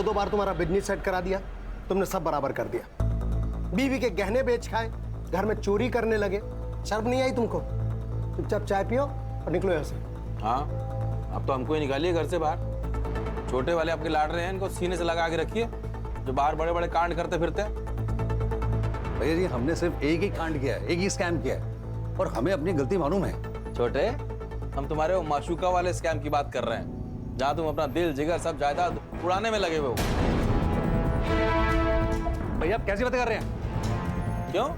2 बार तुम्हारा business set करा दिया, तुमने सब बराबर कर दिया। बीवी के गहने बेच खाए, घर में चोरी करने लगे, शर्म नहीं आई तुमको? चुपचाप चाय पियो और निकलो यहाँ से। हाँ, अब तो हमको ही निकालिए घर से बाहर। छोटे वाले आपके लाड रहे हैं, इनको सीने से लगा के रखिए, जो बाहर बड़े बड़े कांड करते फिरते हैं। भैया जी, हमने सिर्फ एक ही कांड किया है, एक ही स्कैम किया है, और हमें अपनी गलती मालूम है। छोटे, हम तुम्हारे वो माशूका वाले स्कैम की बात कर रहे हैं, जहाँ तुम अपना दिल जिगर सब जायदाद उड़ाने में लगे हुए हो। भैया आप कैसी बातें कर रहे हैं? क्यों?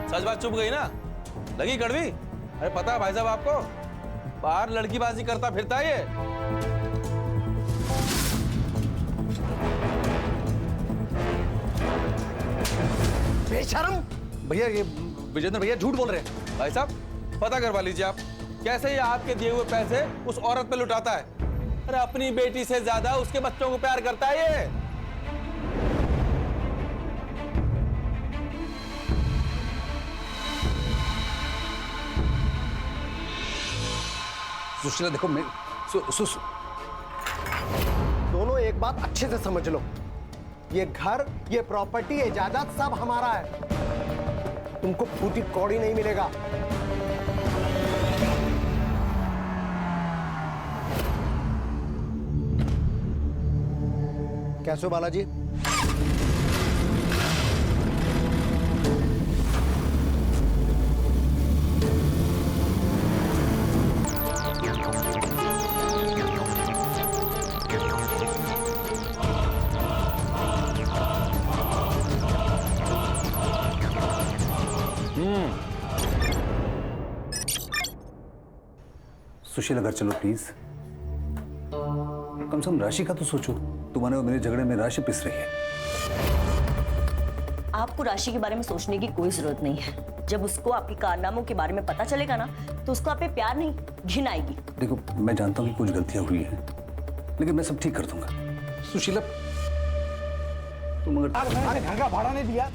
सच बात चुप गई ना? लगी कड़वी? अरे पता है भाई साहब आपको, बाहर लड़कीबाजी करता फिरता है ये। बेशर्म! भैया ये विजेंद्र भैया झूठ बोल रहे हैं। भाई साहब पता करवा लीजिए आप, कैसे ये आपके दिए हुए पैसे उस औरत पे लुटाता है। अरे अपनी बेटी से ज्यादा उसके बच्चों को प्यार करता है ये। सुशीला देखो, मैं दोनों एक बात अच्छे से समझ लो, ये घर, ये प्रॉपर्टी, ये जायदाद सब हमारा है। तुमको फूटी कौड़ी नहीं मिलेगा। कैसे हो बालाजी? सुशीला घर चलो प्लीज। कम से कम राशि का तो सोचो। तुम्हारे और मेरे झगड़े में राशि पिस रही है। आपको राशि के बारे में सोचने की कोई जरूरत नहीं है। जब उसको आपके कारनामों के बारे में पता चलेगा ना, तो उसको आप पे प्यार नहीं, घिन आएगी। देखो, मैं जानता हूँ कि कुछ गलतियां हुई हैं, लेकिन मैं सब ठीक कर दूंगा। सुशीला, तुम अगर घर का भाड़ा नहीं दिया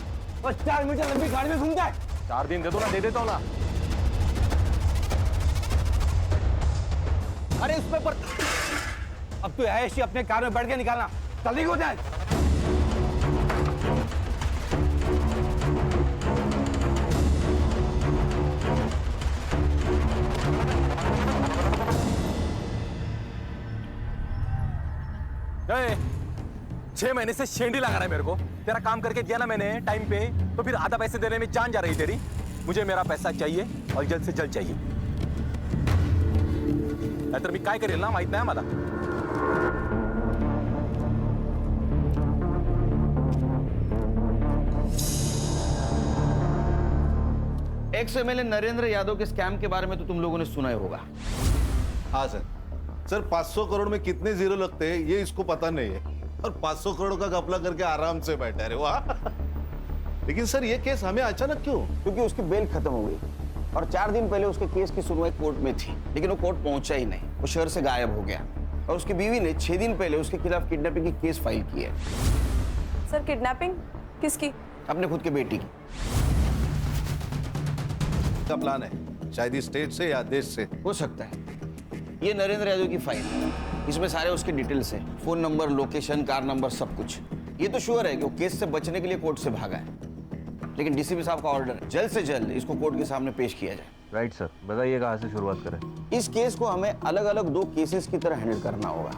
और 4 मीटर लंबी गाड़ी में घूमता है। 4 दिन दे दो ना, दे देता हूँ ना। अरे उस पर अब तो ऐसी अपने कार में बैठ के निकालना, जल्दी हो जाए। ए, 6 महीने से शेंडी लगा रहा है मेरे को। तेरा काम करके दिया ना मैंने टाइम पे, तो फिर आधा पैसे देने में जान जा रही तेरी। मुझे मेरा पैसा चाहिए और जल्द से जल्द चाहिए। नाहीतर मी काय करेल ना माहित नाही मला। 100 MLA नरेंद्र यादव के स्कैम के बारे में तो तुम लोगों ने सुना ही होगा। हाँ सर 500 करोड़ में कितने जीरो लगते हैं ये इसको पता नहीं है, और 500 करोड़ का घपला करके आराम से बैठा है। वाह! लेकिन सर ये केस हमें अचानक क्यों? क्योंकि उसकी बेल खत्म हो गई और 4 दिन पहले उसके केस की सुनवाई कोर्ट में थी, लेकिन वो कोर्ट पहुंचा ही नहीं। वो शहर से गायब हो गया और उसकी बीवी ने 6 दिन पहले उसके खिलाफ किडनैपिंग की केस फाइल की है। सर किडनैपिंग किसकी? अपने खुद के बेटी की। का प्लान है, शायद स्टेट से या देश से हो सकता है। ये नरेंद्र यादव की फाइल है, इसमें सारे उसके डिटेल्स हैं, phone number, location, car number, सब कुछ। ये तो श्योर है कि वो केस से बचने के लिए कोर्ट से भागा है, लेकिन डीसीपी साहब का ऑर्डर है जल्द से जल्द इसको कोर्ट के सामने पेश किया जाए। राइट सर, बताइए कहाँ से शुरुआत करें? इस केस को हमें अलग अलग 2 केसेस की तरह हैंडल करना होगा।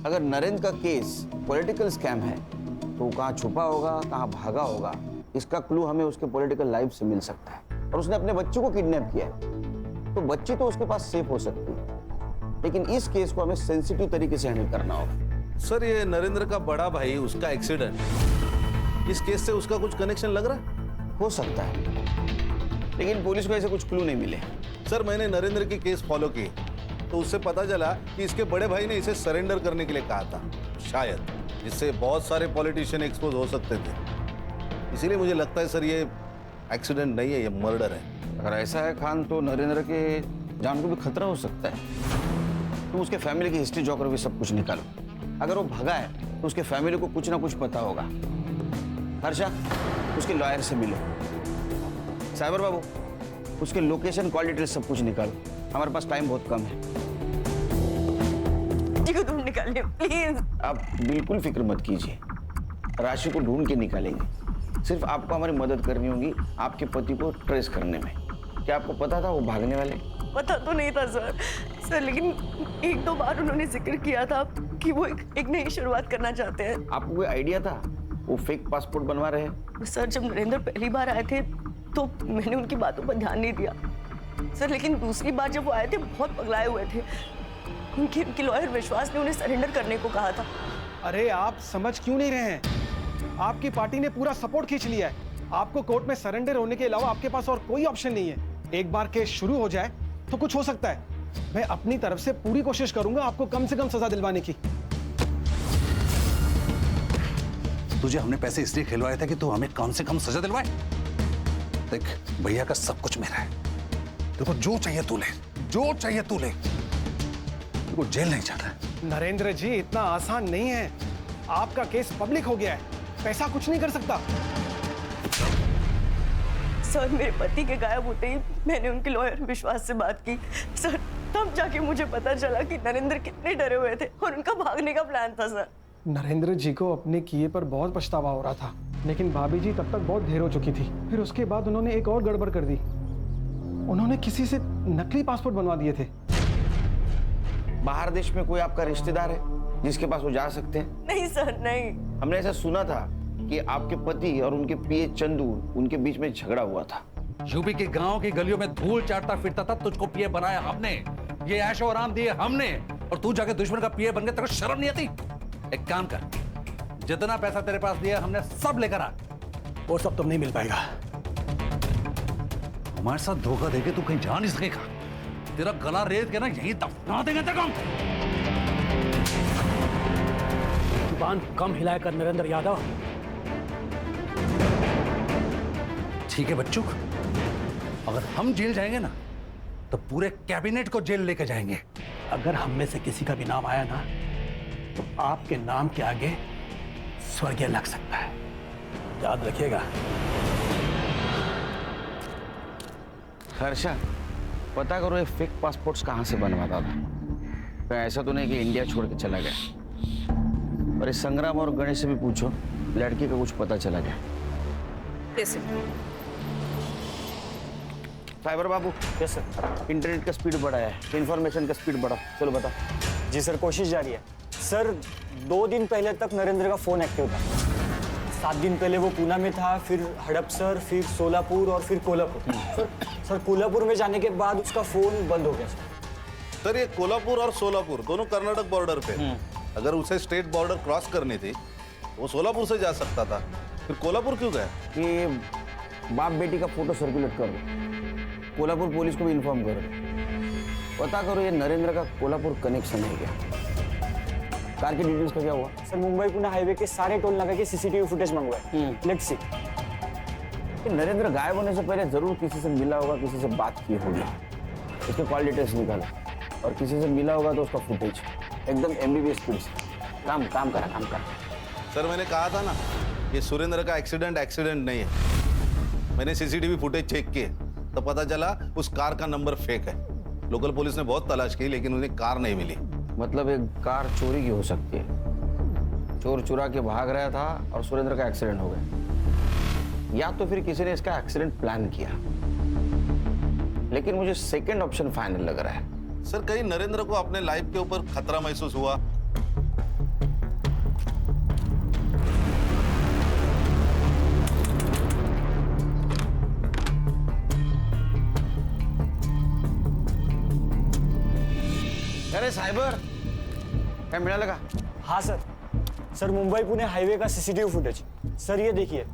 अगर नरेंद्र का केस पॉलिटिकल स्कैम है तो वो कहाँ छुपा होगा, कहाँ भागा होगा, इसका क्लू हमें उसके पॉलिटिकल लाइफ से मिल सकता है। और उसने अपने बच्चे को किडनैप किया है तो बच्ची तो उसके पास सेफ हो सकती है, लेकिन इस केस को हमें सेंसिटिव तरीके से हैंडल करना होगा। सर ये नरेंद्र का बड़ा भाई, उसका एक्सीडेंट, इस केस से उसका कुछ कनेक्शन लग रहा है? हो सकता है, लेकिन पुलिस को ऐसे कुछ क्लू नहीं मिले। सर मैंने नरेंद्र की केस फॉलो की तो उससे पता चला कि इसके बड़े भाई ने इसे सरेंडर करने के लिए कहा था, शायद जिससे बहुत सारे पॉलिटिशियन एक्सपोज हो सकते थे। इसीलिए मुझे लगता है सर ये एक्सीडेंट नहीं है, ये मर्डर है। अगर ऐसा है खान, तो नरेंद्र के जान को भी खतरा हो सकता है। तुम उसके फैमिली की हिस्ट्री, ज्योग्राफी सब कुछ निकालो। अगर वो भगा है तो उसके फैमिली को कुछ ना कुछ पता होगा। हर्षा, उसके लॉयर से मिलो। साइबर बाबू, उसके लोकेशन, कॉल डिटेल सब कुछ निकालो। हमारे पास टाइम बहुत कम है। जी को तुम निकालिए प्लीज। आप बिल्कुल फिक्र मत कीजिए, राशि को ढूंढ के निकालेंगे। सिर्फ आपको हमारी मदद करनी होगी आपके पति को ट्रेस करने में। क्या आपको पता था वो भागने वाले? पता तो नहीं था सर, लेकिन एक दो बार उन्होंने जिक्र किया था कि वो एक नई शुरुआत करना चाहते हैं। आपको कोई आइडिया था वो फेक पासपोर्ट बनवा रहे हैं? सर, जब नरेंद्र पहली बार आए थे तो मैंने उनकी बातों पर ध्यान नहीं दिया सर, लेकिन दूसरी बार जब वो आए थे बहुत पगलाए हुए थे। उनके लॉयर विश्वास ने उन्हें सरेंडर करने को कहा था। अरे आप समझ क्यों नहीं रहे हैं? आपकी पार्टी ने पूरा सपोर्ट खींच लिया है। आपको कोर्ट में सरेंडर होने के अलावा आपके पास और कोई ऑप्शन नहीं है। एक बार केस शुरू हो जाए तो कुछ हो सकता है। मैं अपनी तरफ से पूरी कोशिश करूंगा आपको कम से कम सजा दिलवाने की। तुझे हमने पैसे इसलिए खिलवाए थे कि तू हमें कम से कम सजा दिलवाए। देख, भैया का सब कुछ मेरा है। देखो, जो चाहिए तू ले, जो चाहिए तू ले। देखो, जेल नहीं जाना है। नरेंद्र जी, इतना आसान नहीं है। आपका केस पब्लिक हो गया है, पैसा कुछ नहीं कर सकता। सर, मेरे पति के गायब होते ही मैंने उनके लॉयर विश्वास से बात की सर, तब जाके मुझे पता चला कि नरेंद्र कितने डरे हुए थे और उनका भागने का प्लान था सर। नरेंद्र जी को अपने किए पर बहुत पछतावा हो रहा था, लेकिन भाभी जी तब तक बहुत देर हो चुकी थी। फिर उसके बाद उन्होंने एक और गड़बड़ कर दी। उन्होंने किसी से नकली पासपोर्ट बनवा दिए थे। बाहर देश में कोई आपका रिश्तेदार है जिसके पास वो जा सकते हैं? नहीं सर, नहीं। हमने ऐसा सुना था कि आपके पति और उनके पीए चंदू, उनके बीच में झगड़ा हुआ था। यूपी के गांव की गलियों में धूल चाटता फिरता था, तुझको पीए बनाया हमने, ये ऐशो आराम दिए हमने, और तू जाके दुश्मन का पीए बन गया। तेरे को शर्म नहीं आती? एक काम कर, जितना पैसा तेरे पास दिया हमने सब लेकर आ। वो सब तुम नहीं मिल पाएगा। हमारे साथ धोखा देके तू कहीं जा नहीं सकेगा। तेरा गला रेत के ना यहीं दफना देंगे तेरे को। जुबान कम हिलाया कर नरेंद्र यादव। ठीक है बच्चों, अगर हम जेल जाएंगे ना तो पूरे कैबिनेट को जेल लेके जाएंगे। अगर हम में से किसी का भी नाम आया ना तो आपके नाम के आगे स्वर्गीय लग सकता है, याद रखिएगा। हर्षा, पता करो ये फेक पासपोर्ट्स कहाँ से बनवाता था। तो ऐसा तो नहीं कि इंडिया छोड़ के चला गया। और इस संग्राम और गणेश से भी पूछो, लड़की का कुछ पता चला गया? कैसे? Cyber babu. Yes sir. Internet का स्पीड बढ़ाया है, इंफॉर्मेशन का स्पीड बढ़ा। चलो बता। जी सर, कोशिश जारी है। सर, 2 दिन पहले तक नरेंद्र का फोन एक्टिव था। 7 दिन पहले वो पूना में था, फिर हड़पसर, फिर सोलापुर और फिर कोल्हापुर। सर, कोल्हापुर में जाने के बाद उसका फोन बंद हो गया सर, ये कोल्हापुर और सोलापुर दोनों कर्नाटक बॉर्डर पे। अगर उसे स्टेट बॉर्डर क्रॉस करनी थी वो सोलापुर से जा सकता था, फिर कोल्हापुर क्यों गया? कि बाप बेटी का फोटो सर्कुलेट कर दो, कोल्हापुर पुलिस को भी इन्फॉर्म करो। पता करो ये नरेंद्र का कोल्हापुर कनेक्शन है क्या? कार की डिटेल्स का क्या हुआ? सर, मुंबई पुणे हाईवे के सारे टोल नाका के सीसीटीवी फुटेज मंगवाए। Let's see. नरेंद्र गायब होने से पहले जरूर किसी से मिला होगा, किसी से बात की होगी। उसके कॉल डिटेल्स निकाला, और किसी से मिला होगा तो उसका फुटेज एकदम MBBS स्पीड से काम करा। सर, मैंने कहा था ना, ये सुरेंद्र का एक्सीडेंट नहीं है। मैंने CCTV फुटेज चेक किए तो पता चला उस कार का नंबर फेक है। लोकल पुलिस ने बहुत तलाश की लेकिन उन्हें कार नहीं मिली। मतलब एक कार चोरी की हो सकती है, चोर चुरा के भाग रहा था और सुरेंद्र का एक्सीडेंट हो गया, या तो फिर किसी ने इसका एक्सीडेंट प्लान किया। लेकिन मुझे सेकंड ऑप्शन फाइनल लग रहा है। सर, कहीं नरेंद्र को अपने लाइफ के ऊपर खतरा महसूस हुआ? अरे साइबर, क्या मिला लगा? हाँ sir. Sir, Mumbai Pune highway का सीसीटीवी फुटेज। सर, ये देखिए,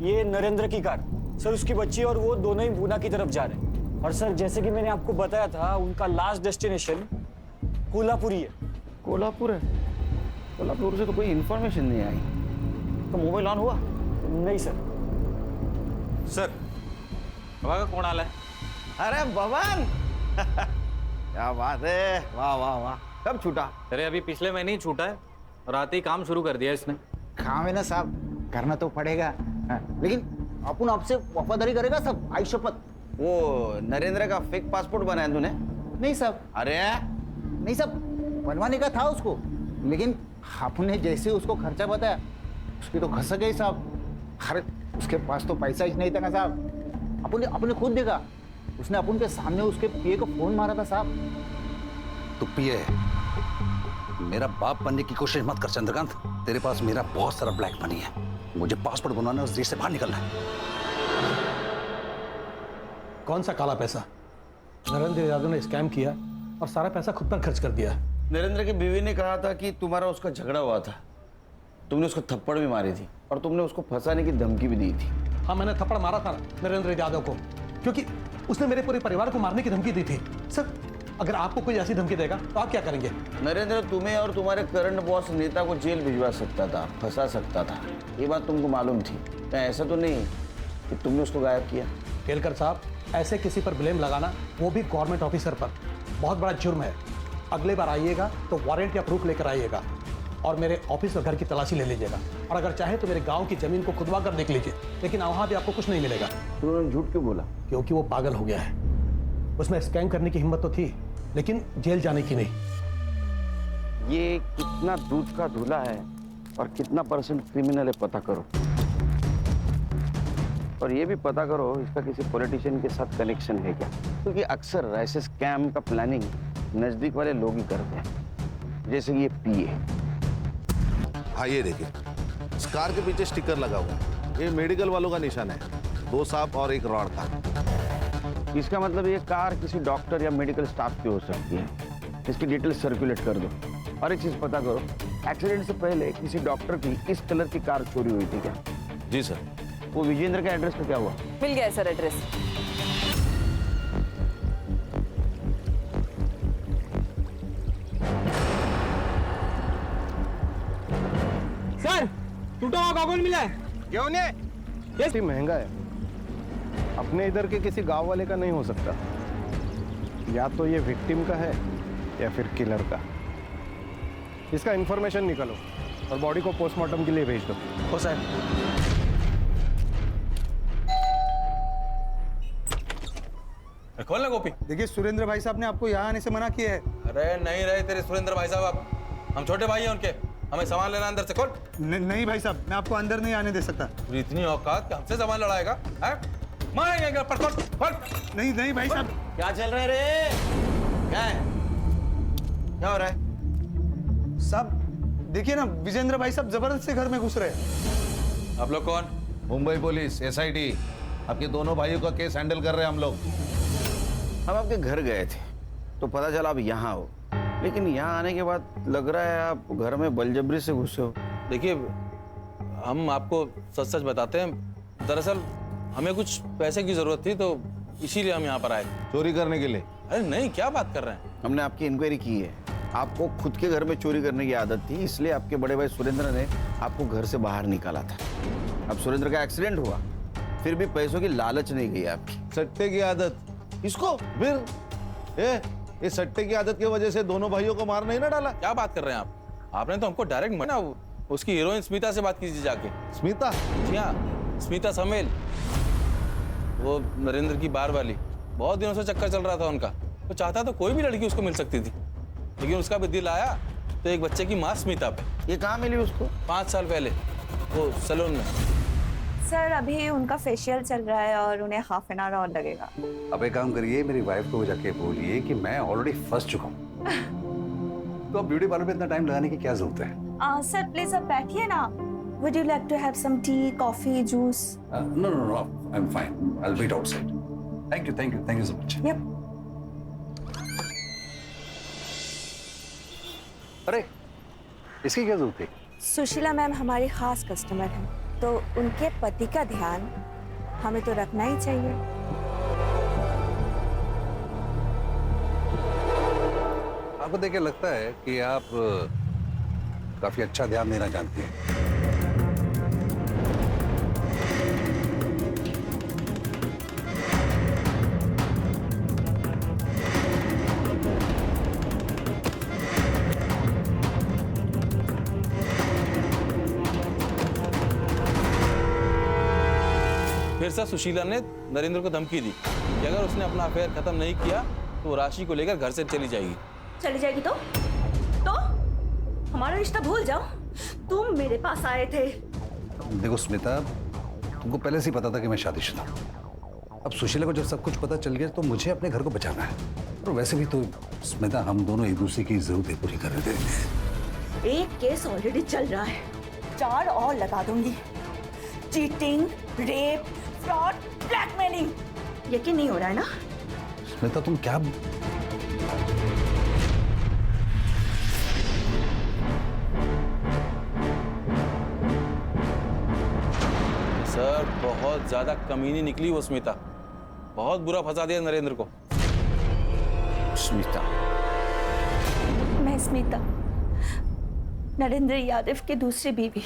ये नरेंद्र की कार। सर, उसकी बच्ची और वो दोनों ही पूना की तरफ जा रहे हैं। और सर, जैसे कि मैंने आपको बताया था, उनका लास्ट डेस्टिनेशन कोल्हापुर ही है। कोल्हापुर है? कोल्हापुर से तो कोई इन्फॉर्मेशन नहीं आई। तो मोबाइल ऑन हुआ? नहीं सर। सर, बघा कोण आलाय? अरे भवन क्या बात है, वाह वाह वाह। कब छूटा? अरे अभी पिछले महीने ही छूटा है और आते ही काम शुरू कर दिया इसने। काम है ना साहब, करना तो पड़ेगा। लेकिन अपन आपसे वफादारी करेगा सब, आई शपथ। वो नरेंद्र का फेक पासपोर्ट बनाया तूने? नहीं साहब। अरे नहीं साहब, बनवाने का था उसको, लेकिन आपने जैसे उसको खर्चा बताया उसकी तो घस गई साहब। अरे उसके पास तो पैसा ही नहीं था ना साहब। अपने खुद देखा, उसने अपन के सामने उसके पिए को फोन मारा था साहब। तू पिए मेरा बाप बनने की कोशिश मत कर चंद्रकांत। तेरे पास मेरा बहुत सारा ब्लैक मनी है। मुझे पासपोर्ट बनवाना है, उस देश से बाहर निकलना है। कौन सा काला पैसा? नरेंद्र यादव ने स्कैम किया और सारा पैसा खुद पर खर्च कर दिया। नरेंद्र की बीवी ने कहा था कि तुम्हारा उसका झगड़ा हुआ था, तुमने उसको थप्पड़ भी मारी थी और तुमने उसको फंसाने की धमकी भी दी थी। हाँ, मैंने थप्पड़ मारा था नरेंद्र यादव को, क्योंकि उसने मेरे पूरे परिवार को मारने की धमकी दी थी। सर, अगर आपको कोई ऐसी धमकी देगा तो आप क्या करेंगे? नरेंद्र तुम्हें और तुम्हारे करंट बॉस नेता को जेल भिजवा सकता था, फंसा सकता था, ये बात तुमको मालूम थी। तो ऐसा तो नहीं कि तुमने उसको गायब किया। केलकर साहब, ऐसे किसी पर ब्लेम लगाना, वो भी गवर्नमेंट ऑफिसर पर, बहुत बड़ा जुर्म है। अगले बार आइएगा तो वारंट या प्रूफ लेकर आइएगा और मेरे ऑफिस और घर की तलाशी ले लीजिएगा। और अगर चाहे तो मेरे गांव की जमीन को खुदवा कर देख लीजिए, लेकिन वहां भी आपको कुछ नहीं मिलेगा। तुमने झूठ क्यों बोला? क्योंकि वो पागल हो गया है। उसमें स्कैम करने की हिम्मत तो थी, लेकिन जेल जाने की नहीं। ये कितना दूध का धुला है और कितना परसेंट क्रिमिनल है पता करो, और ये भी पता करो इसका किसी पॉलिटिशियन के साथ कनेक्शन है क्या, क्योंकि अक्सर ऐसे स्कैम का प्लानिंग नजदीक वाले लोग ही करते हैं, जैसे ये पीए। हाँ ये देखिए, इस कार के पीछे स्टिकर लगा हुआ है, ये मेडिकल वालों का निशान है, 2 सांप और 1 रॉड का। इसका मतलब ये कार किसी डॉक्टर या मेडिकल स्टाफ की हो सकती है। इसकी डिटेल सर्कुलेट कर दो। और एक चीज पता करो, एक्सीडेंट से पहले किसी डॉक्टर की इस कलर की कार चोरी हुई थी क्या? जी सर। वो विजेंद्र का एड्रेस का क्या हुआ? मिल गया है सर एड्रेस। सर, टूटा हुआ गॉगल मिला है। क्यों नहीं? ये महंगा है, अपने इधर के किसी गांव वाले का नहीं हो सकता। या तो ये विक्टिम का है या फिर किलर का। इसका इंफॉर्मेशन निकालो और बॉडी को पोस्टमार्टम के लिए भेज दो। हो सर। खोल ना गोपी। देखिए, सुरेंद्र भाई साहब ने आपको यहाँ आने से मना किया है। अरे नहीं रहे तेरे सुरेंद्र भाई साहब, आप हम छोटे भाई हैं उनके, हमें सामान लेना अंदर से। खोल। नहीं भाई साहब, मैं आपको अंदर नहीं आने दे सकता। इतनी औकात कि हमसे सामान लड़ाएगा? मारेंगे पर। खोल। नहीं भाई साहब। क्या चल रहा है रे? क्या हो रहा है? साहब देखिए ना, विजेंद्र भाई साहब जबरदस्त से घर में घुस रहे हैं। आप लोग कौन? मुंबई पुलिस, SIT, आपके दोनों भाइयों का केस हैंडल कर रहे हैं हम लोग। हम आपके घर गए थे तो पता चला आप यहाँ हो, लेकिन यहाँ आने के बाद लग रहा है आप घर में बलजबरी से घुसे हो। देखिए, हम आपको सच सच बताते हैं, दरअसल हमें कुछ पैसे की जरूरत थी तो इसीलिए हम यहाँ पर आए। चोरी करने के लिए? अरे नहीं, क्या बात कर रहे हैं? हमने आपकी इंक्वायरी की है, आपको खुद के घर में चोरी करने की आदत थी, इसलिए आपके बड़े भाई सुरेंद्र ने आपको घर से बाहर निकाला था। अब सुरेंद्र का एक्सीडेंट हुआ, फिर भी पैसों की लालच नहीं गई आपकी। सट्टे की आदत इसको फिर ये सट्टे की आदत की वजह से दोनों भाइयों को मार नहीं ना डाला? क्या बात कर रहे हैं आप? आपने तो हमको डायरेक्ट मना, उसकी हीरोइन स्मिता से बात कीजिए जाके। स्मिता? जी हाँ, स्मिता समेल, वो नरेंद्र की बार वाली। बहुत दिनों से चक्कर चल रहा था उनका, वो चाहता तो कोई भी लड़की उसको मिल सकती थी, लेकिन उसका भी दिल आया तो एक बच्चे की माँ स्मिता पे। ये कहाँ मिली उसको? 5 साल पहले वो सैलून में। सर अभी उनका फेशियल चल रहा है और उन्हें हाफ एन आवर और लगेगा। अब एक काम करिए, मेरी वाइफ को जाके बोलिए कि मैं ऑलरेडी फंस चुका हूँ। तो अब ब्यूटी पार्लर पे इतना टाइम लगाने की क्या जरूरत है? सर प्लीज आप बैठिए ना। Would you like to have some tea, coffee, juice? No, I'm fine. I'll wait outside. Thank you so much. Yep. अरे, इसकी क्या जरूरत थी? सुशीला मैम हमारी खास कस्टमर हैं, तो उनके पति का ध्यान हमें तो रखना ही चाहिए। आपको देख के लगता है कि आप काफी अच्छा ध्यान देना जानती हैं। फिर से सुशीला ने नरेंद्र को धमकी दी कि अगर उसने अपना अफेयर खत्म नहीं किया तो वो राशि को लेकर घर से चली जाएगी। चली जाएगी तो हमारा रिश्ता भूल जाओ। तुम मेरे पास आए थे। देखो स्मिता, तुमको पहले से ही पता था कि मैं शादीशुदा हूं। अब सुशीला को जब सब कुछ पता चल गया तो मुझे अपने घर को बचाना है। और वैसे भी तो स्मिता, हम दोनों एक दूसरे की जरूरतें पूरी कर रहे थे। एक केस ऑलरेडी चल रहा है, 4 और लगा दूंगी। Cheating, rape, fraud, blackmailing. यकीन नहीं हो रहा है ना? स्मिता तुम क्या... सर बहुत ज्यादा कमीनी निकली वो स्मिता, बहुत बुरा फंसा दिया नरेंद्र को। स्मिता? मैं स्मिता, नरेंद्र यादव की दूसरी बीवी।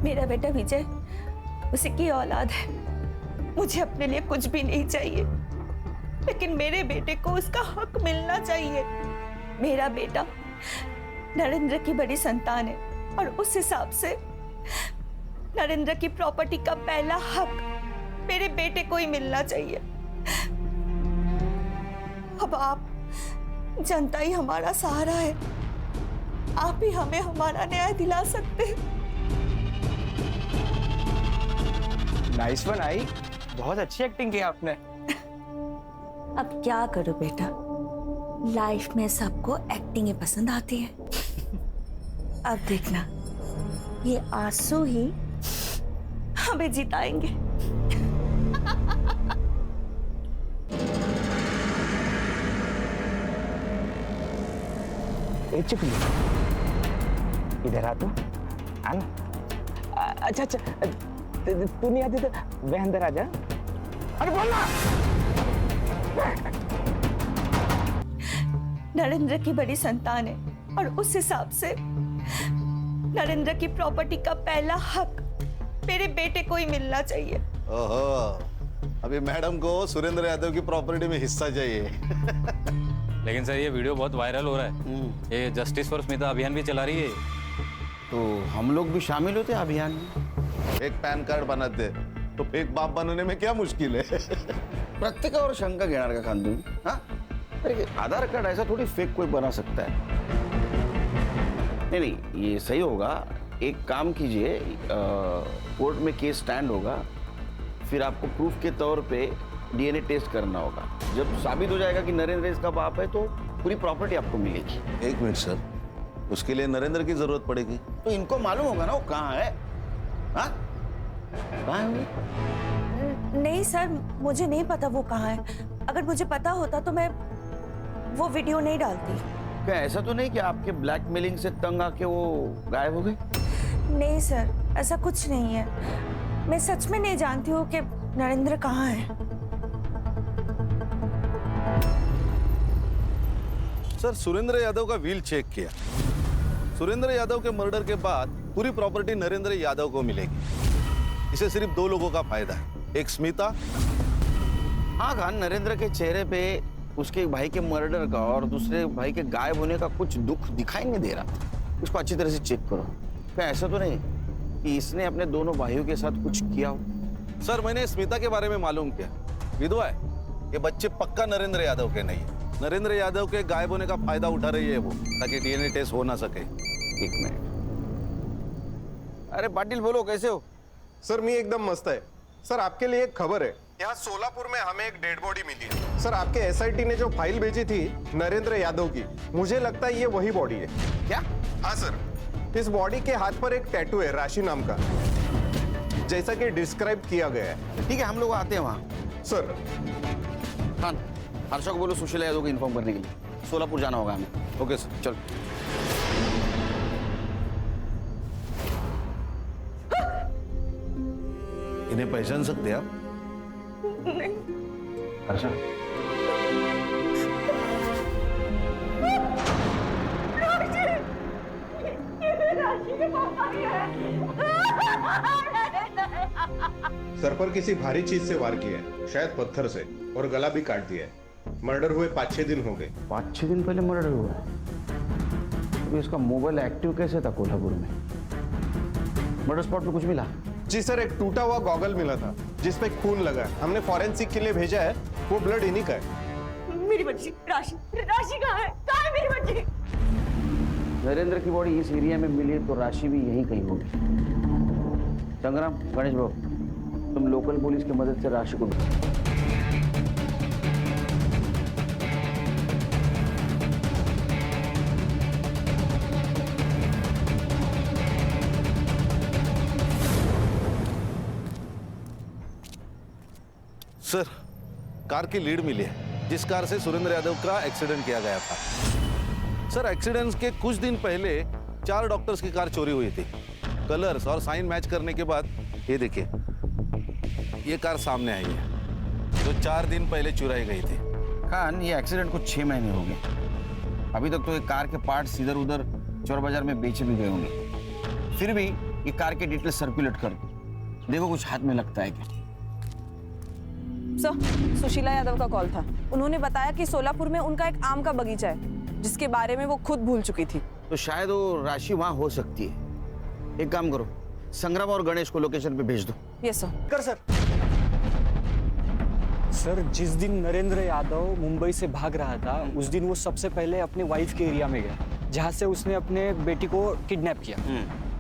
मेरा बेटा विजय उसी की औलाद है। मुझे अपने लिए कुछ भी नहीं चाहिए, लेकिन मेरे बेटे को उसका हक मिलना चाहिए। मेरा बेटा नरेंद्र की बड़ी संतान है और उस हिसाब से नरेंद्र की प्रॉपर्टी का पहला हक मेरे बेटे को ही मिलना चाहिए। अब आप, जनता ही हमारा सहारा है। आप ही हमें हमारा न्याय दिला सकते हैं। नाइस वन आई, बहुत अच्छी एक्टिंग की आपने। अब क्या करूं बेटा, लाइफ में सबको एक्टिंग ही पसंद आती है। अब देखना, ये आंसू ही हमें जिताएंगे। ए चुकली, इधर आ तू, आना। अच्छा अच्छा, तू नहीं आती तो वह अंदर आ जा। अरे बोलना। नरेंद्र की बड़ी संतान है और उस हिसाब से नरेंद्र की प्रॉपर्टी का पहला हक मेरे बेटे को ही मिलना चाहिए। ओहो, अभी मैडम को सुरेंद्र यादव की प्रॉपर्टी में हिस्सा चाहिए। लेकिन सर ये वीडियो बहुत वायरल हो रहा है। ये जस्टिस फॉर स्मिता अभियान भी चला रही है। तो हम लोग भी शामिल होते हैं अभियान में। एक पैन कार्ड बनाते तो फेक बाप बनने में क्या मुश्किल है? प्रत्येकावर शंका घेणार का खान तुम्ही? हाँ? अरे आधार कार्ड ऐसा थोड़ी फेक कोई बना सकता है। नहीं नहीं, ये सही होगा। एक काम कीजिए, कोर्ट में केस स्टैंड होगा, फिर आपको प्रूफ के तौर पे डीएनए टेस्ट करना होगा। जब साबित हो जाएगा कि नरेंद्र इसका बाप है तो पूरी प्रॉपर्टी आपको मिलेगी। एक मिनट सर, उसके लिए नरेंद्र की जरूरत पड़ेगी। तो इनको मालूम होगा ना वो कहाँ है। हाँ? कहाँ है वो? नहीं सर, मुझे नहीं पता वो कहाँ है। अगर मुझे पता होता तो मैं वो वीडियो नहीं डालती। क्या ऐसा तो नहीं कि आपके ब्लैकमेलिंग से तंग आके वो गायब हो गए? नहीं सर, ऐसा कुछ नहीं है। मैं सच में नहीं जानती हूँ कि नरेंद्र कहाँ है। सर, सुरेंद्र यादव का व्हील चेक किया। सुरेंद्र यादव के मर्डर के बाद पूरी प्रॉपर्टी नरेंद्र यादव को मिलेगी। इसे सिर्फ 2 लोगों का फायदा है, एक स्मिता। हाँ खान, नरेंद्र के चेहरे पे उसके भाई के मर्डर का और दूसरे भाई के गायब होने का कुछ दुख दिखाई नहीं दे रहा। इसको अच्छी तरह से चेक करो। क्या ऐसा तो नहीं कि इसने अपने दोनों भाइयों के साथ कुछ किया हो? सर, मैंने स्मिता के बारे में मालूम किया, विधवा है। ये बच्चे पक्का नरेंद्र यादव के नहीं है। नरेंद्र यादव के गायब होने का फायदा उठा रही है वो, ताकि डीएनए टेस्ट हो ना सके। एक मिनट। अरे पाटिल बोलो, कैसे हो? सर, मी एकदम मस्त है। सर, आपके लिए एक खबर है। यहाँ सोलापुर में हमें एक डेड बॉडी मिली है। सर, आपके एसआईटी ने जो फाइल भेजी थी नरेंद्र यादव की, मुझे लगता है ये वही बॉडी है। क्या? हाँ सर, इस बॉडी के हाथ पर एक टैटू है राशि नाम का, जैसा कि डिस्क्राइब किया गया है। ठीक है, हम लोग आते हैं वहाँ। सर, खान, हर्षा को बोलो सुशीला यादव को इन्फॉर्म करने के लिए। सोलापुर जाना होगा हमें। ओके सर, चल। इन्हें पहचान सकते हैं आप? नहीं। हर्षा, सर पर किसी भारी चीज से वार किया है, शायद पत्थर से, और गला भी काट दिया है। मर्डर हुए 5-6 दिन हो गए। 5-6 दिन पहले मर्डर हुआ है। तो इसका मोबाइल एक्टिव कैसे था कोल्हापुर में? मर्डर स्पॉट पे कुछ मिला? जी सर, एक टूटा हुआ गॉगल मिला था जिसपे खून लगा है। हमने फॉरेंसिक के लिए भेजा है, वो ब्लड इन्हीं का है। मेरी बच्ची राशि, राशि कहाँ है? कहाँ है मेरी बच्ची? नरेंद्र की बॉडी इस एरिया में मिली तो राशि भी यहीं कहीं होगी। संग्राम, गणेश बाबू, तुम लोकल पुलिस की मदद से राशि को ढूंढो। सर, कार की लीड मिली है जिस कार से सुरेंद्र यादव का एक्सीडेंट किया गया था। सर, एक्सीडेंट के कुछ दिन पहले 4 डॉक्टर्स की कार चोरी हुई थी। कलर्स और साइन मैच करने के बाद ये देखिए, ये कार सामने आई है जो 4 दिन पहले चुराई गई थी। खान, ये एक्सीडेंट को 6 महीने हो गए। अभी तक तो ये कार के पार्ट्स इधर उधर चोर बाजार में बेचे भी गए होंगे। फिर भी ये कार के डिटेल सर्कुलेट कर दो, देखो कुछ हाथ में लगता है क्या। सर, सुशीला यादव का कॉल था। उन्होंने बताया कि सोलापुर में उनका एक आम का बगीचा है जिसके बारे में वो खुद भूल चुकी थी। तो शायद वो राशि वहां हो सकती है। एक काम करो, संग्राम और गणेश को लोकेशन पे भेज दो। Yes sir. कर सर। सर, जिस दिन नरेंद्र यादव मुंबई से भाग रहा था उस दिन वो सबसे पहले अपने वाइफ के एरिया में गया जहाँ से उसने अपने बेटी को किडनैप किया।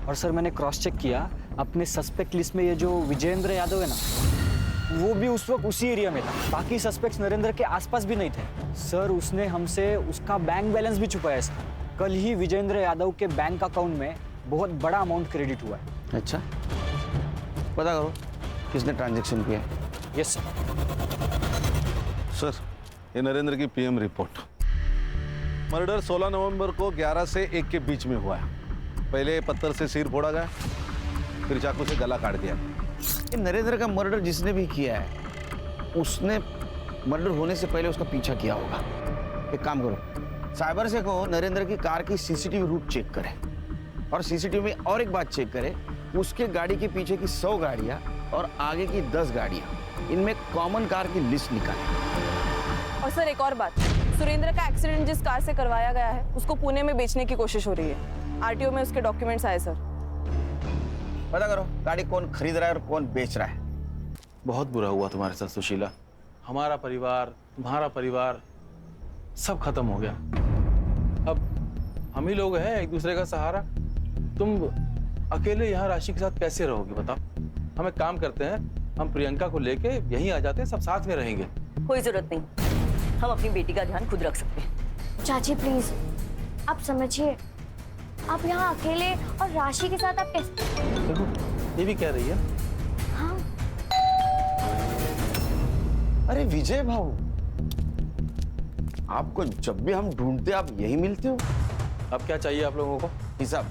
और सर, मैंने क्रॉस चेक किया, अपने सस्पेक्ट लिस्ट में ये जो विजेंद्र यादव है ना, वो भी उस वक्त उसी एरिया में था। बाकी सस्पेक्ट्स नरेंद्र के आसपास भी नहीं थे। सर, उसने हमसे उसका बैंक बैलेंस भी छुपाया सर। कल ही विजेंद्र यादव के बैंक अकाउंट में बहुत बड़ा अमाउंट क्रेडिट हुआ है। अच्छा, पता करो किसने ट्रांजैक्शन किया। Yes sir. सर, ये नरेंद्र की पीएम रिपोर्ट। मर्डर 16 नवंबर को 11 से 1 के बीच में हुआ है। पहले पत्थर से सिर फोड़ा गया, फिर चाकू से गला काट दिया। ये नरेंद्र का मर्डर जिसने भी किया है उसने मर्डर होने से पहले उसका पीछा किया होगा। एक काम करो, साइबर से कहो नरेंद्र की कार की सीसीटीवी रूट चेक करे और सीसीटीवी में और एक बात चेक करे, उसके गाड़ी के पीछे की 100 गाड़ियां और आगे की 10 गाड़ियां, इनमें कॉमन कार की लिस्ट निकाले। और सर, एक और बात, सुरेंद्र का एक्सीडेंट जिस कार से करवाया गया है उसको पुणे में बेचने की कोशिश हो रही है। आरटीओ में उसके डॉक्यूमेंट्स आए सर। पता करो गाड़ी कौन खरीद रहा है और कौन बेच रहा है। बहुत बुरा हुआ तुम्हारे साथ सुशीला। हमारा परिवार, तुम्हारा परिवार सब खत्म हो गया। अब हम ही लोग हैं एक दूसरे का सहारा। तुम अकेले यहाँ राशि के साथ कैसे रहोगे बताओ? हम एक काम करते हैं, हम प्रियंका को लेके यहीं आ जाते हैं, सब साथ में रहेंगे। कोई जरूरत नहीं, हम अपनी बेटी का ध्यान खुद रख सकते हैं। चाची प्लीज, आप समझिए, आप यहाँ अकेले और राशि के साथ आप कैसे? देखो, ये भी कह रही है। हाँ। अरे विजय भाऊ, आपको जब भी हम ढूंढते आप यही मिलते हो। अब क्या चाहिए आप लोगों को? हिसाब।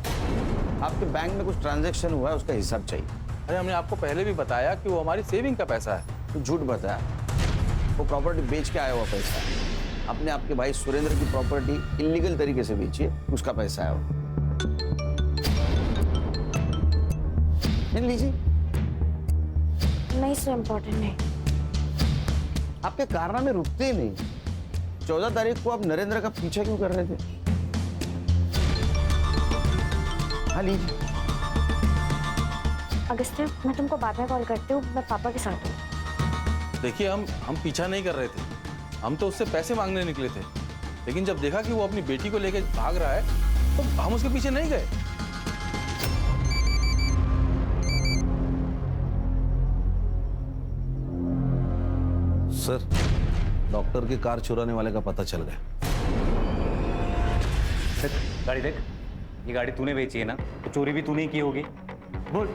आपके बैंक में कुछ ट्रांजैक्शन हुआ है, उसका हिसाब चाहिए। अरे हमने आपको पहले भी बताया कि वो हमारी सेविंग का पैसा है। तो झूठ बताया, वो प्रॉपर्टी बेच के आया हुआ पैसा है। आपने आपके भाई सुरेंद्र की प्रॉपर्टी इलीगल तरीके से बेची है, उसका पैसा है वो। लीजिए। नहीं सो इम्पोर्टेंट नहीं। आपके कारनामे रुकते ही नहीं। 14 तारीख को आप नरेंद्र का पीछा क्यों कर रहे थे? हाँ लीजिए। अगस्त्य, मैं तुमको बाद में कॉल करती हूँ, मैं पापा के साथ हूँ। देखिए, हम पीछा नहीं कर रहे थे, हम तो उससे पैसे मांगने निकले थे। लेकिन जब देखा कि वो अपनी बेटी को लेकर भाग रहा है तो हम उसके पीछे नहीं गए। सर, डॉक्टर की कार चुराने वाले का पता चल गया। गाड़ी देख, ये गाड़ी तूने बेची है ना, तो चोरी भी तूने ही की होगी। बोल।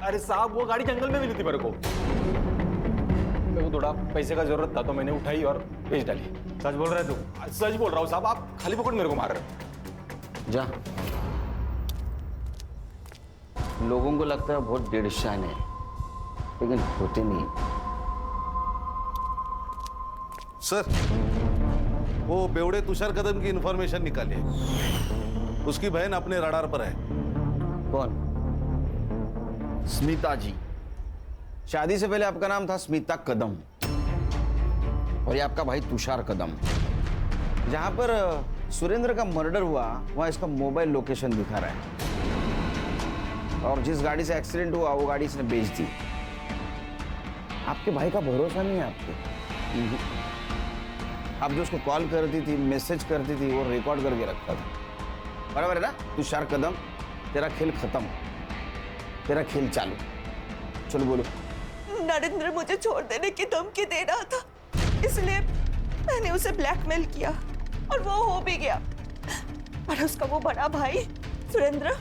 अरे साहब, वो गाड़ी जंगल में मिली थी मेरे को थोड़ा पैसे का जरूरत था तो मैंने उठाई और बेच डाली। सच बोल रहे तू? सच बोल रहा हूँ साहब, आप खाली पकड़ मेरे को मार रहे हो। जा। लोगों को लगता है बहुत डेढ़ शान है, लेकिन होते नहीं। सर, वो बेवड़े तुषार कदम की इंफॉर्मेशन निकाली है। उसकी बहन अपने रडार पर है। कौन? स्मिता जी। शादी से पहले आपका नाम था स्मिता कदम और ये आपका भाई तुषार कदम। जहां पर सुरेंद्र का मर्डर हुआ वहां इसका मोबाइल लोकेशन दिखा रहा है और जिस गाड़ी से एक्सीडेंट हुआ वो गाड़ी इसने बेच दी। आपके भाई का भरोसा नहीं है आप पे। आप जो उसको कॉल करती थी, मैसेज करती थी, वो रिकॉर्ड करके रखता था। बराबर है ना? तुषार कदम, तेरा खेल खत्म, तेरा खेल चालू। चलो बोलो। नरेंद्र मुझे छोड़ देने की धमकी दे रहा था, इसलिए मैंने उसे ब्लैकमेल किया और वो हो भी गया। पर उसका वो बड़ा भाई सुरेंद्र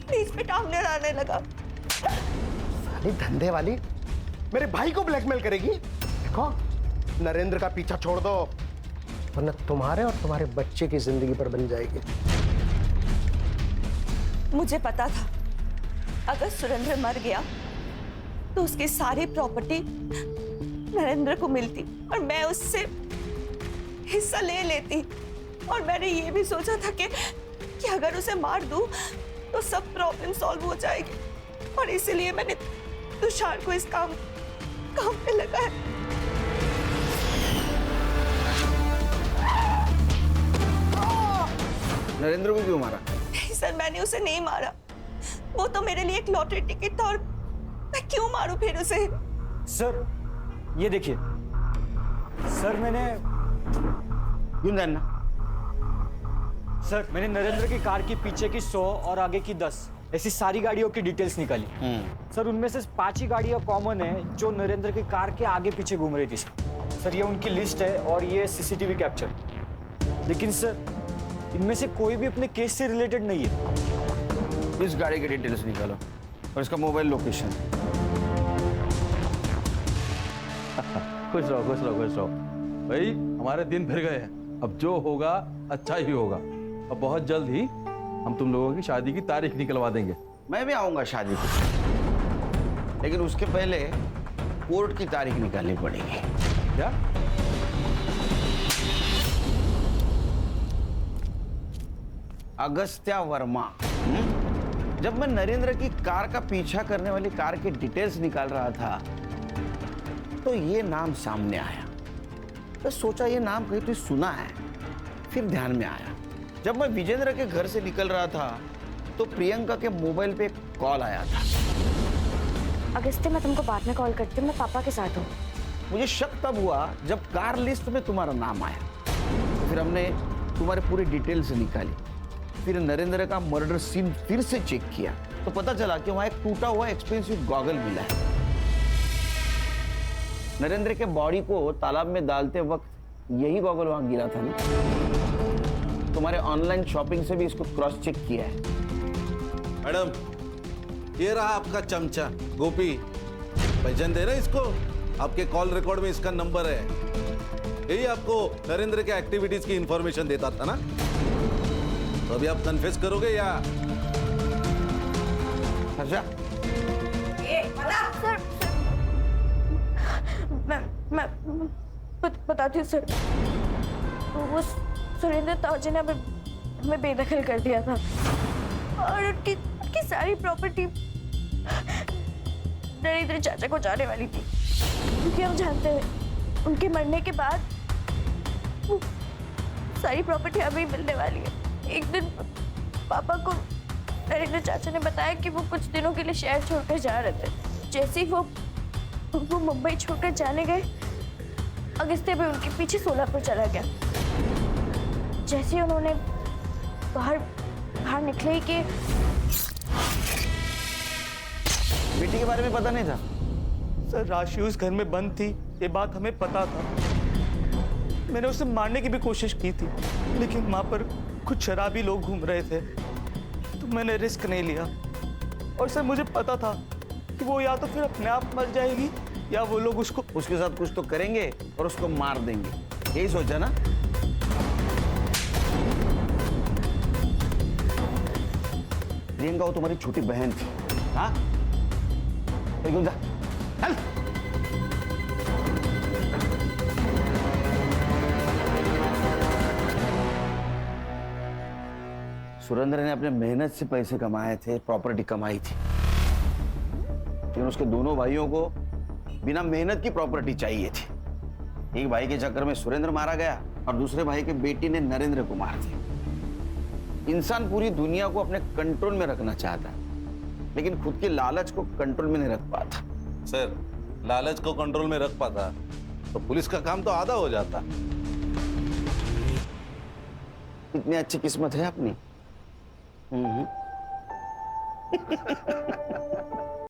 बीच में टांगने आने लगा। साली धंधे वाली मेरे भाई को ब्लैकमेल करेगी। देखो, नरेंद्र का पीछा छोड़ दो, वरना तुम्हारे और तुम्हारे बच्चे की जिंदगी पर बन जाएगी। मुझे पता था अगर सुरेंद्र मर गया तो उसकी सारी प्रॉपर्टी नरेंद्र को मिलती और मैं उससे हिस्सा ले लेती। और मैंने ये भी सोचा था कि अगर उसे मार दूं तो सब प्रॉब्लम सॉल्व हो जाएगी, और इसीलिए मैंने तुषार को इस काम पे लगाया। नरेंद्र को क्यों मारा? नहीं सर, मैंने उसे नहीं मारा। वो तो मेरे लिए एक लॉटरी टिकट था, और मैं क्यों मारूं फिर उसे? सर ये देखिए, सर मैंने क्यों जानना? सर मैंने नरेंद्र की कार के पीछे की 100 और आगे की 10 ऐसी सारी गाड़ियों की डिटेल्स निकाली। सर उनमें से 5 ही गाड़ियां कॉमन है जो नरेंद्र की कार के आगे पीछे घूम रही थी। सर ये उनकी लिस्ट है और ये सीसीटीवी कैप्चर। लेकिन सर इनमें से कोई भी अपने केस से रिलेटेड नहीं है। इस गाड़ी की डिटेल्स निकालो और इसका मोबाइल लोकेशन। खुश रहो खुश रहो खुश रहो भाई, हमारे दिन फिर गए हैं। अब जो होगा अच्छा ही होगा। अब बहुत जल्द ही हम तुम लोगों की शादी की तारीख निकलवा देंगे। मैं भी आऊंगा शादी को, लेकिन उसके पहले कोर्ट की तारीख निकालनी पड़ेगी। क्या? अगस्त्या वर्मा। जब मैं नरेंद्र की कार का पीछा करने वाली कार की डिटेल्स निकाल रहा था तो ये नाम सामने आया। तो सोचा ये नाम कहीं तो सुना है, फिर ध्यान में आया। जब मैं विजेंद्र के घर से निकल रहा था तो प्रियंका के मोबाइल पे कॉल आया था। अगस्त्य, मैं तुमको बाद में कॉल करती हूँ, मैं पापा के साथ हूँ। मुझे शक तब हुआ जब कार लिस्ट में तुम्हारा नाम आया। तो फिर हमने तुम्हारे पूरी डिटेल्स निकाली। फिर नरेंद्र का मर्डर सीन फिर से चेक किया तो पता चला कि वहां एक टूटा हुआ एक्सपेंसिव गॉगल मिला है। नरेंद्र के बॉडी को तालाब में डालते वक्त यही गॉगल वहां गिरा था ना। तुम्हारे ऑनलाइन शॉपिंग से भी इसको क्रॉस चेक किया है। मैडम, ये रहा आपका चमचा गोपी। पहचान दे रहे इसको? आपके कॉल रिकॉर्ड में इसका नंबर है। यही आपको नरेंद्र के एक्टिविटीज की इंफॉर्मेशन देता था ना। तो अभी आप कन्फेस करोगे या? अच्छा, सर, मैं बताती हूँ सर। वो सुरेंद्र ताऊजी ने हमें बेदखल कर दिया था और उनकी सारी प्रॉपर्टी नरेंद्र चाचा को जाने वाली थी, क्योंकि हम जानते हैं उनके मरने के बाद वो सारी प्रॉपर्टी हमें मिलने वाली है। एक दिन पापा को नरेंद्र चाचा ने बताया कि वो कुछ दिनों के लिए शहर छोड़कर जा रहे थे। जैसे ही वो मुंबई छोड़कर जाने गए, अगस्त्य भी उनके पीछे सोलापुर चला गया। जैसे उन्होंने बाहर निकले कि बेटी के बारे में पता नहीं था। सर राशि उस घर में बंद थी, ये बात हमें पता था। मैंने उसे मारने की भी कोशिश की थी, लेकिन वहां पर कुछ शराबी लोग घूम रहे थे तो मैंने रिस्क नहीं लिया। और सर मुझे पता था कि वो या तो फिर अपने आप मर जाएगी या वो लोग उसके साथ कुछ तो करेंगे और उसको मार देंगे। यही सोचा ना? प्रियंका वो तुम्हारी छोटी बहन थी। हाँ, चल। सुरेंद्र ने अपने मेहनत से पैसे कमाए थे, प्रॉपर्टी कमाई थी, लेकिन उसके दोनों भाइयों को बिना मेहनत की प्रॉपर्टी चाहिए थी। एक भाई के चक्कर में सुरेंद्र मारा गया और दूसरे भाई के बेटी ने नरेंद्र को मार दिया। इंसान पूरी दुनिया को अपने कंट्रोल में रखना चाहता है, लेकिन खुद की लालच को कंट्रोल में नहीं रख पाता। सर, लालच को कंट्रोल में रख पाता तो पुलिस का काम तो आधा हो जाता। इतनी अच्छी किस्मत है अपनी।